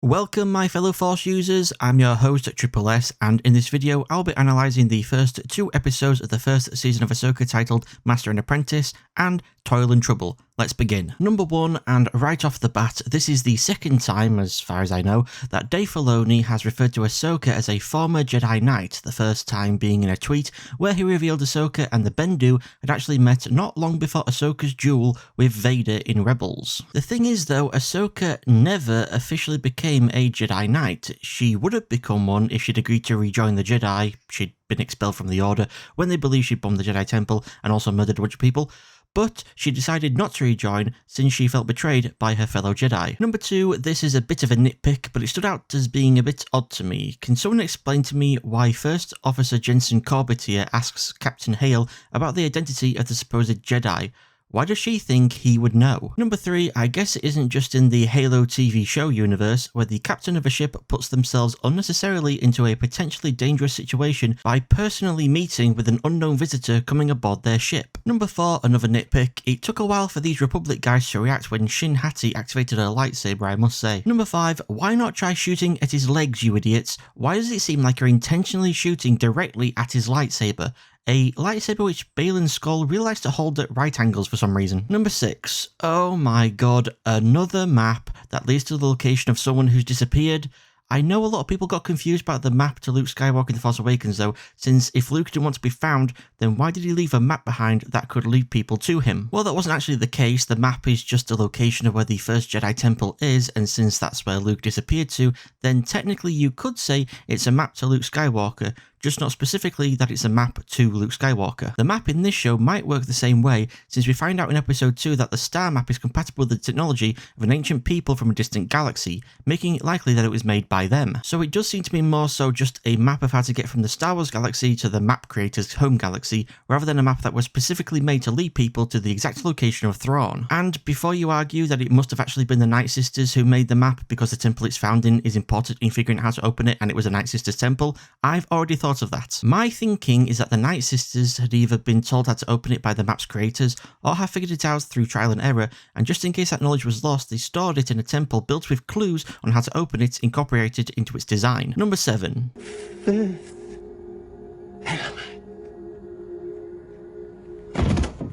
Welcome my fellow Force users, I'm your host Triple S, and in this video I'll be analysing the first two episodes of the first season of Ahsoka titled Master and Apprentice and Toil and Trouble. Let's begin. Number 1, and right off the bat, this is the second time, as far as I know, that Dave Filoni has referred to Ahsoka as a former Jedi Knight, the first time being in a tweet where he revealed Ahsoka and the Bendu had actually met not long before Ahsoka's duel with Vader in Rebels. The thing is though, Ahsoka never officially became a Jedi Knight. She would have become one if she'd agreed to rejoin the Jedi. She'd been expelled from the Order when they believed she bombed the Jedi Temple and also murdered a bunch of people. But she decided not to rejoin since she felt betrayed by her fellow Jedi. Number 2, this is a bit of a nitpick, but it stood out as being a bit odd to me. Can someone explain to me why First Officer Jensen Corbett here asks Captain Hale about the identity of the supposed Jedi? Why does she think he would know? Number 3, I guess it isn't just in the Halo TV show universe where the captain of a ship puts themselves unnecessarily into a potentially dangerous situation by personally meeting with an unknown visitor coming aboard their ship. Number 4, another nitpick, it took a while for these Republic guys to react when Shin Hati activated her lightsaber, I must say. Number 5, why not try shooting at his legs, you idiots? Why does it seem like you're intentionally shooting directly at his lightsaber? A lightsaber which Baylan Skoll really likes to hold at right angles for some reason. Number 6. Oh my god, another map that leads to the location of someone who's disappeared. I know a lot of people got confused about the map to Luke Skywalker in The Force Awakens though, since if Luke didn't want to be found, then why did he leave a map behind that could lead people to him? Well, that wasn't actually the case. The map is just a location of where the first Jedi Temple is, and since that's where Luke disappeared to, then technically you could say it's a map to Luke Skywalker, just not specifically that it's a map to Luke Skywalker. The map in this show might work the same way, since we find out in episode 2 that the star map is compatible with the technology of an ancient people from a distant galaxy, making it likely that it was made by them. So it does seem to be more so just a map of how to get from the Star Wars galaxy to the map creator's home galaxy, rather than a map that was specifically made to lead people to the exact location of Thrawn. And before you argue that it must have actually been the Night Sisters who made the map because the temple it's found in is important in figuring out how to open it and it was a Night Sisters temple, I've already thought of that. My thinking is that the Night Sisters had either been told how to open it by the map's creators, or have figured it out through trial and error, and just in case that knowledge was lost, they stored it in a temple built with clues on how to open it incorporated into its design. Number 7.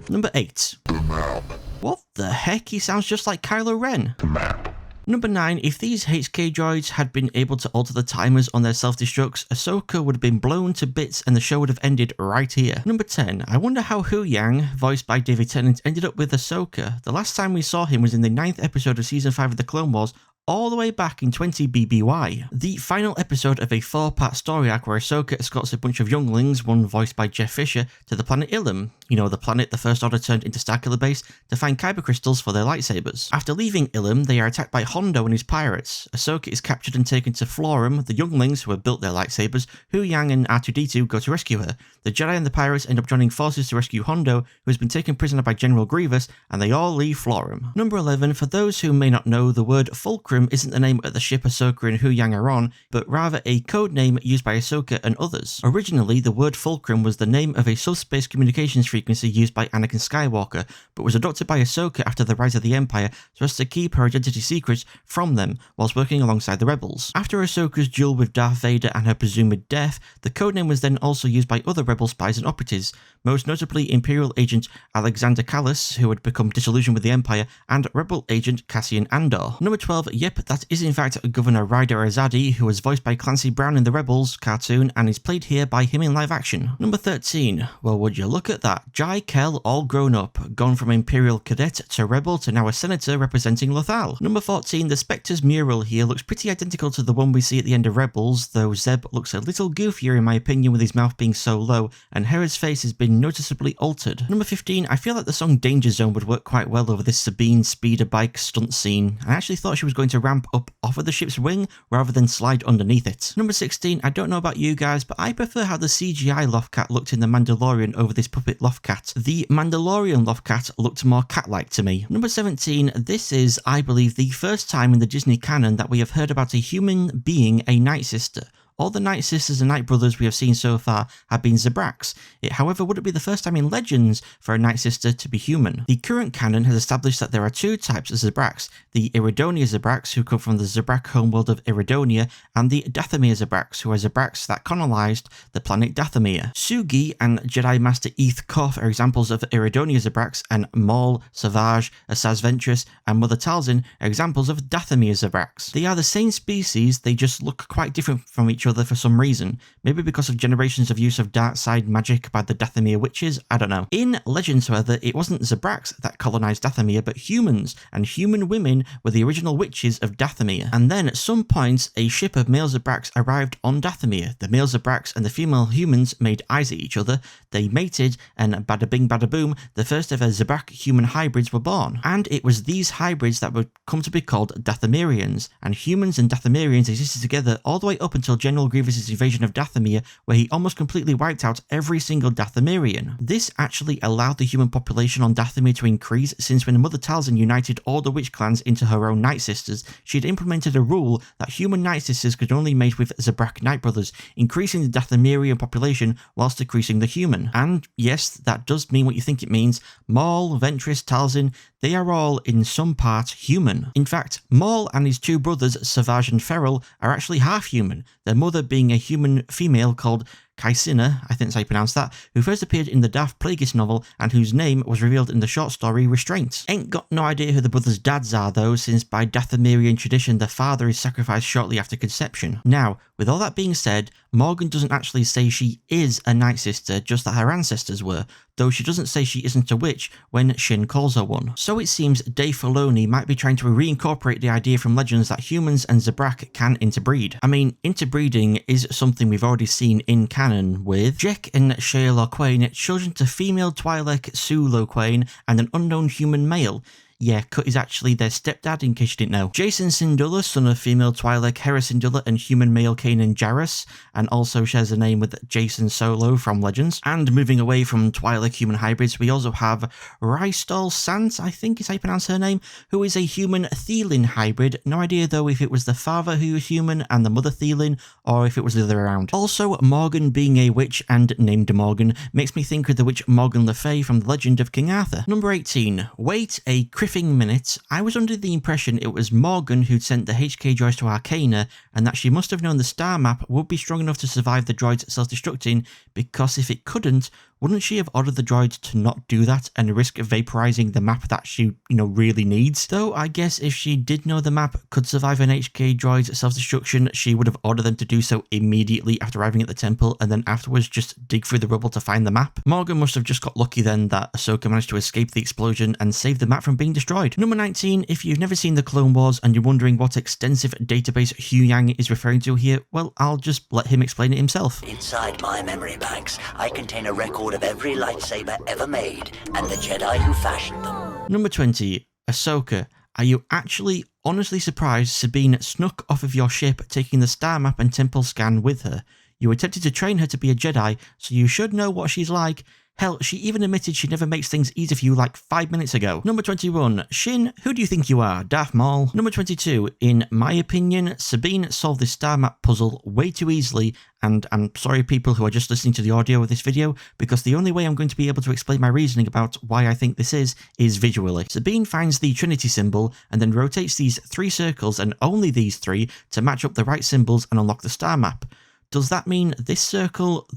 Number 8. The map. What the heck? He sounds just like Kylo Ren. The map. Number 9, if these HK droids had been able to alter the timers on their self-destructs, Ahsoka would have been blown to bits and the show would have ended right here. Number 10, I wonder how Hu Yang, voiced by David Tennant, ended up with Ahsoka. The last time we saw him was in the 9th episode of Season 5 of The Clone Wars, all the way back in 20 BBY. The final episode of a 4-part story arc where Ahsoka escorts a bunch of younglings, one voiced by Jeff Fisher, to the planet Ilum, you know, the planet the First Order turned into Starkiller Base, to find kyber crystals for their lightsabers. After leaving Ilum, they are attacked by Hondo and his pirates. Ahsoka is captured and taken to Florum. The younglings, who have built their lightsabers, Hu Yang and R2-D2, go to rescue her. The Jedi and the pirates end up joining forces to rescue Hondo, who has been taken prisoner by General Grievous, and they all leave Florum. Number 11, for those who may not know, the word Fulcrum isn't the name of the ship Ahsoka and Hu Yang are on, but rather a code name used by Ahsoka and others. Originally, the word Fulcrum was the name of a subspace communications frequency used by Anakin Skywalker, but was adopted by Ahsoka after the rise of the Empire so as to keep her identity secret from them whilst working alongside the rebels. After Ahsoka's duel with Darth Vader and her presumed death, the codename was then also used by other rebel spies and operatives, most notably Imperial agent Alexander Callis, who had become disillusioned with the Empire, and rebel agent Cassian Andor. Number 12, yep, that is in fact Governor Ryder Azadi, who was voiced by Clancy Brown in the Rebels cartoon and is played here by him in live action. Number 13, well would you look at that, Jai Kell all grown up, gone from Imperial cadet to rebel to now a senator representing Lothal. Number 14, the Spectre's mural here looks pretty identical to the one we see at the end of Rebels, though Zeb looks a little goofier in my opinion with his mouth being so low, and Hera's face has been noticeably altered. Number 15, I feel like the song Danger Zone would work quite well over this Sabine speeder bike stunt scene. I actually thought she was going to ramp up off of the ship's wing rather than slide underneath it. Number 16, I don't know about you guys, but I prefer how the CGI Lothcat looked in The Mandalorian over this puppet Lothcat. The Mandalorian Lothcat looked more cat-like to me. Number 17, this is, I believe, the first time in the Disney canon that we have heard about a human being a Night Sister. All the Night Sisters and Night Brothers we have seen so far have been Zabraks. It, however, wouldn't be the first time in Legends for a Night Sister to be human. The current canon has established that there are two types of Zabraks, the Iridonia Zabraks, who come from the Zabrak homeworld of Iridonia, and the Dathomir Zabraks, who are Zabraks that colonized the planet Dathomir. Sugi and Jedi Master Eth Koth are examples of Iridonia Zabraks, and Maul, Savage, Asaz Ventress, and Mother Talzin are examples of Dathomir Zabraks. They are the same species, they just look quite different from each other for some reason. Maybe because of generations of use of dark side magic by the Dathomir witches, I don't know. In Legends, however, it wasn't Zabraks that colonized Dathomir, but humans, and human women were the original witches of Dathomir. And then at some point, a ship of male Zabraks arrived on Dathomir. The male Zabraks and the female humans made eyes at each other, they mated, and bada bing bada boom, the first ever Zabrak human hybrids were born. And it was these hybrids that would come to be called Dathomirians, and humans and Dathomirians existed together all the way up until General Grievous's invasion of Dathomir, where he almost completely wiped out every single Dathomirian. This actually allowed the human population on Dathomir to increase, since when Mother Talzin united all the witch clans into her own Night Sisters, she had implemented a rule that human Night Sisters could only mate with Zabrak Night Brothers, increasing the Dathomirian population whilst decreasing the human. And yes, that does mean what you think it means. Maul, Ventress, Talzin, they are all in some part human. In fact, Maul and his two brothers, Savage and Feral, are actually half human, their mother being a human female called Kaisina, I think that's how you pronounce that, who first appeared in the Darth Plagueis novel and whose name was revealed in the short story Restraint. Ain't got no idea who the brothers' dads are though, since by Dathomirian tradition the father is sacrificed shortly after conception. Now, with all that being said, Morgan doesn't actually say she is a Night Sister, just that her ancestors were, though she doesn't say she isn't a witch when Shin calls her one. So it seems Dave Filoni might be trying to reincorporate the idea from Legends that humans and Zabrak can interbreed. I mean, interbreeding is something we've already seen in canon with Jek and Shea Loquain, children to female Twi'lek Sue Loquain and an unknown human male. Yeah, Cut is actually their stepdad, in case you didn't know. Jason Syndulla, son of female Twi'lek Hera Syndulla and human male Kanan Jarrus, and also shares a name with Jason Solo from Legends. And moving away from Twi'lek human hybrids, we also have Rystol Sant, I think is how you pronounce her name, who is a human Thelin hybrid. No idea though if it was the father who was human and the mother Thelin, or if it was the other way around. Also, Morgan being a witch and named Morgan makes me think of the witch Morgan Le Fay from the Legend of King Arthur. Number 18. Wait a minute, I was under the impression it was Morgan who'd sent the HK droids to Arcana, and that she must have known the star map would be strong enough to survive the droids self-destructing, because if it couldn't, wouldn't she have ordered the droids to not do that and risk vaporizing the map that she, really needs? Though I guess if she did know the map could survive an HK droid's self-destruction, she would have ordered them to do so immediately after arriving at the temple, and then afterwards just dig through the rubble to find the map. Morgan must have just got lucky then that Ahsoka managed to escape the explosion and save the map from being destroyed. Number 19, if you've never seen the Clone Wars and you're wondering what extensive database Hugh Yang is referring to here, well, I'll just let him explain it himself. Inside my memory banks, I contain a record of every lightsaber ever made, and the Jedi who fashioned them. Number 20, Ahsoka. Are you actually honestly surprised Sabine snuck off of your ship taking the star map and temple scan with her? You attempted to train her to be a Jedi, so you should know what she's like. Hell, she even admitted she never makes things easy for you like 5 minutes ago. Number 21. Shin, who do you think you are? Darth Maul. Number 22. In my opinion, Sabine solved this star map puzzle way too easily, and I'm sorry people who are just listening to the audio of this video, because the only way I'm going to be able to explain my reasoning about why I think this is visually. Sabine finds the Trinity symbol and then rotates these 3 circles, and only these 3, to match up the right symbols and unlock the star map. Does that mean this circle,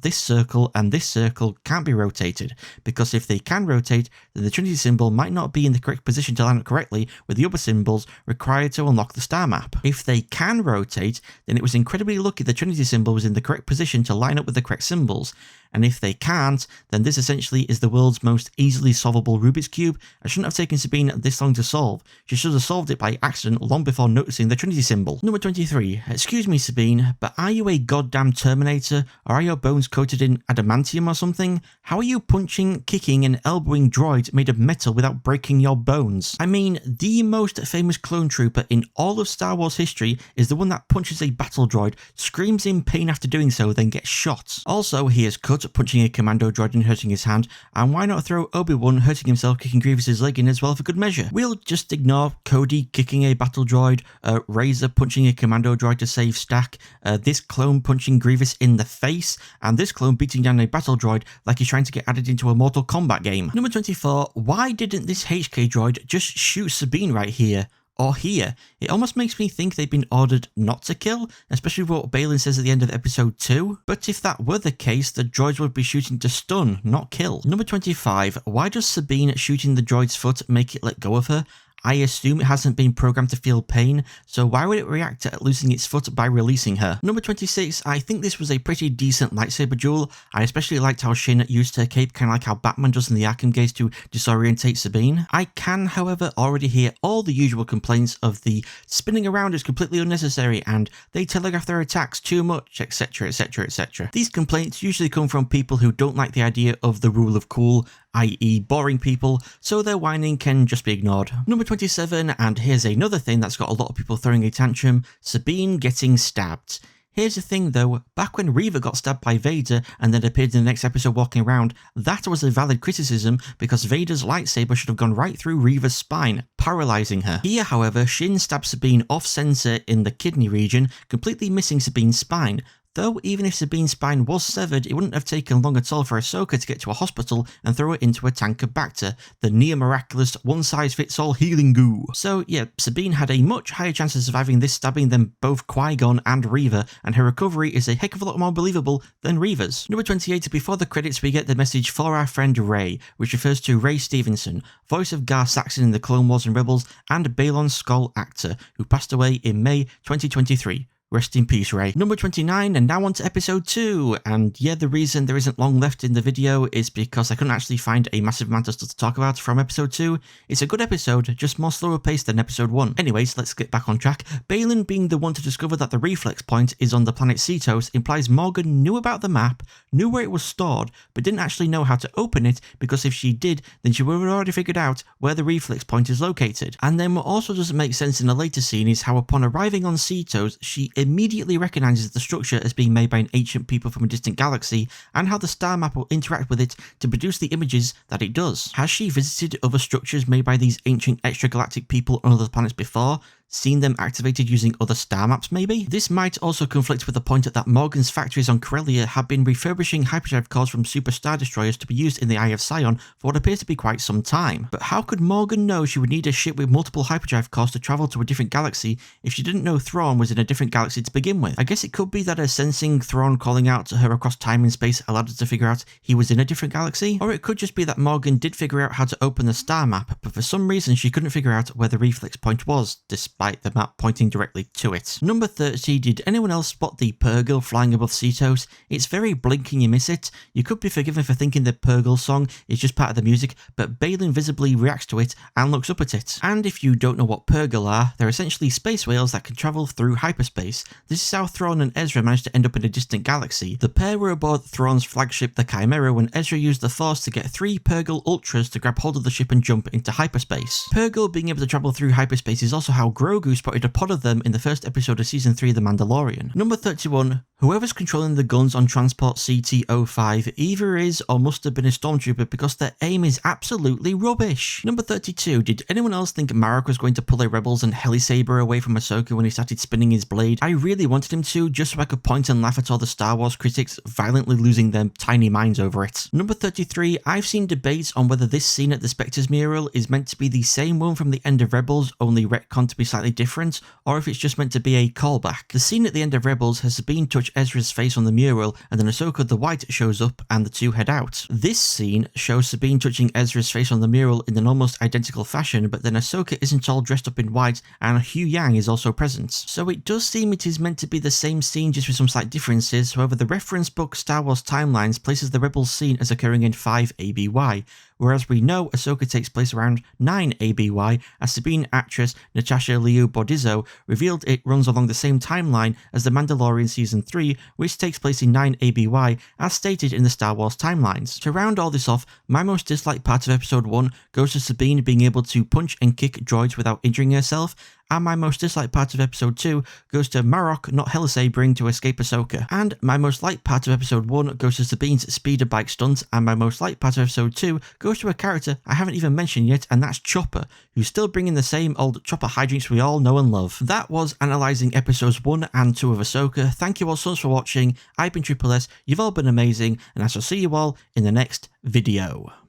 and this circle can't be rotated? Because if they can rotate, then the Trinity symbol might not be in the correct position to line up correctly with the other symbols required to unlock the star map. If they can rotate, then it was incredibly lucky the Trinity symbol was in the correct position to line up with the correct symbols. And if they can't, then this essentially is the world's most easily solvable Rubik's Cube, and shouldn't have taken Sabine this long to solve. She should have solved it by accident long before noticing the Trinity symbol. Number 23. Excuse me Sabine, but are you a goddamn Terminator, or are your bones coated in adamantium or something? How are you punching, kicking and elbowing droids made of metal without breaking your bones? I mean, the most famous clone trooper in all of Star Wars history is the one that punches a battle droid, screams in pain after doing so, then gets shot. Also, he is cut punching a commando droid and hurting his hand, and why not throw Obi-Wan hurting himself kicking Grievous's leg in as well for good measure? We'll just ignore Cody kicking a battle droid, Razor punching a commando droid to save Stack, this clone punching punching Grievous in the face, and this clone beating down a battle droid like he's trying to get added into a Mortal Kombat game. Number 24, why didn't this HK droid just shoot Sabine right here? Or here? It almost makes me think they've been ordered not to kill, especially what Balin says at the end of episode 2. But if that were the case, the droids would be shooting to stun, not kill. Number 25, why does Sabine shooting the droid's foot make it let go of her? I assume it hasn't been programmed to feel pain, so why would it react at losing its foot by releasing her? Number 26, I think this was a pretty decent lightsaber duel. I especially liked how Shin used her cape, kind of like how Batman does in the Arkham gaze to disorientate Sabine. I can, however, already hear all the usual complaints of the spinning around is completely unnecessary and they telegraph their attacks too much, etc, etc, etc. These complaints usually come from people who don't like the idea of the rule of cool, i.e. boring people, so their whining can just be ignored. Number 27, and here's another thing that's got a lot of people throwing a tantrum, Sabine getting stabbed. Here's the thing though, back when Reva got stabbed by Vader and then appeared in the next episode walking around, that was a valid criticism because Vader's lightsaber should have gone right through Reva's spine, paralysing her. Here, however, Shin stabs Sabine off-center in the kidney region, completely missing Sabine's spine. Though, even if Sabine's spine was severed, it wouldn't have taken long at all for Ahsoka to get to a hospital and throw her into a tank of Bacta, the near-miraculous one-size-fits-all healing goo. So yeah, Sabine had a much higher chance of surviving this stabbing than both Qui-Gon and Reva, and her recovery is a heck of a lot more believable than Reva's. Number 28, before the credits we get the message for our friend Rey, which refers to Ray Stevenson, voice of Gar Saxon in the Clone Wars and Rebels, and Balon Skull actor, who passed away in May 2023. Rest in peace, Ray. Number 29, and now on to episode 2. And yeah, the reason there isn't long left in the video is because I couldn't actually find a massive amount of stuff to talk about from episode 2. It's a good episode, just more slower paced than episode 1. Anyways, let's get back on track. Balin being the one to discover that the reflex point is on the planet Cetos implies Morgan knew about the map, knew where it was stored, but didn't actually know how to open it, because if she did, then she would have already figured out where the reflex point is located. And then what also doesn't make sense in a later scene is how upon arriving on Cetos, she immediately recognizes the structure as being made by an ancient people from a distant galaxy, and how the star map will interact with it to produce the images that it does. Has she visited other structures made by these ancient extragalactic people on other planets before? Seen them activated using other star maps maybe? This might also conflict with the point that Morgan's factories on Corellia have been refurbishing hyperdrive cores from Super Star Destroyers to be used in the Eye of Sion for what appears to be quite some time. But how could Morgan know she would need a ship with multiple hyperdrive cores to travel to a different galaxy if she didn't know Thrawn was in a different galaxy to begin with? I guess it could be that her sensing Thrawn calling out to her across time and space allowed her to figure out he was in a different galaxy? Or it could just be that Morgan did figure out how to open the star map, but for some reason she couldn't figure out where the reflex point was, despite the map pointing directly to it. Number 30, did anyone else spot the Purgle flying above Cetos? It's very blink and you miss it. You could be forgiven for thinking the Purgle song is just part of the music, but Balin visibly reacts to it and looks up at it. And if you don't know what Purgle are, they're essentially space whales that can travel through hyperspace. This is how Thrawn and Ezra managed to end up in a distant galaxy. The pair were aboard Thrawn's flagship, the Chimera, when Ezra used the Force to get 3 Purgle Ultras to grab hold of the ship and jump into hyperspace. Purgle being able to travel through hyperspace is also how Grogu spotted a pod of them in the first episode of Season 3 of The Mandalorian. Number 31, whoever's controlling the guns on Transport CT-05 either is or must have been a stormtrooper because their aim is absolutely rubbish. Number 32, did anyone else think Marek was going to pull a Rebels and Helisaber away from Ahsoka when he started spinning his blade? I really wanted him to, just so I could point and laugh at all the Star Wars critics violently losing their tiny minds over it. Number 33, I've seen debates on whether this scene at the Spectres mural is meant to be the same one from the end of Rebels, only retconned to be slightly different, or if it's just meant to be a callback. The scene at the end of Rebels has Sabine touch Ezra's face on the mural, and then Ahsoka the White shows up and the two head out. This scene shows Sabine touching Ezra's face on the mural in an almost identical fashion, but then Ahsoka isn't all dressed up in white, and Hu Yang is also present. So it does seem it is meant to be the same scene, just with some slight differences. However, the reference book Star Wars Timelines places the Rebels scene as occurring in 5 ABY, whereas we know Ahsoka takes place around 9 ABY, as Sabine actress Natasha Liu Bordizzo revealed it runs along the same timeline as The Mandalorian Season 3, which takes place in 9 ABY, as stated in the Star Wars timelines. To round all this off, my most disliked part of Episode 1 goes to Sabine being able to punch and kick droids without injuring herself. And my most disliked part of episode 2 goes to Marok not heli-sabering to escape Ahsoka. And my most liked part of episode 1 goes to Sabine's speeder bike stunt, and my most liked part of episode 2 goes to a character I haven't even mentioned yet, and that's Chopper, who's still bringing the same old Chopper hijinks we all know and love. That was analysing episodes 1 and 2 of Ahsoka. Thank you all so much for watching. I've been Triple S, you've all been amazing, and I shall see you all in the next video.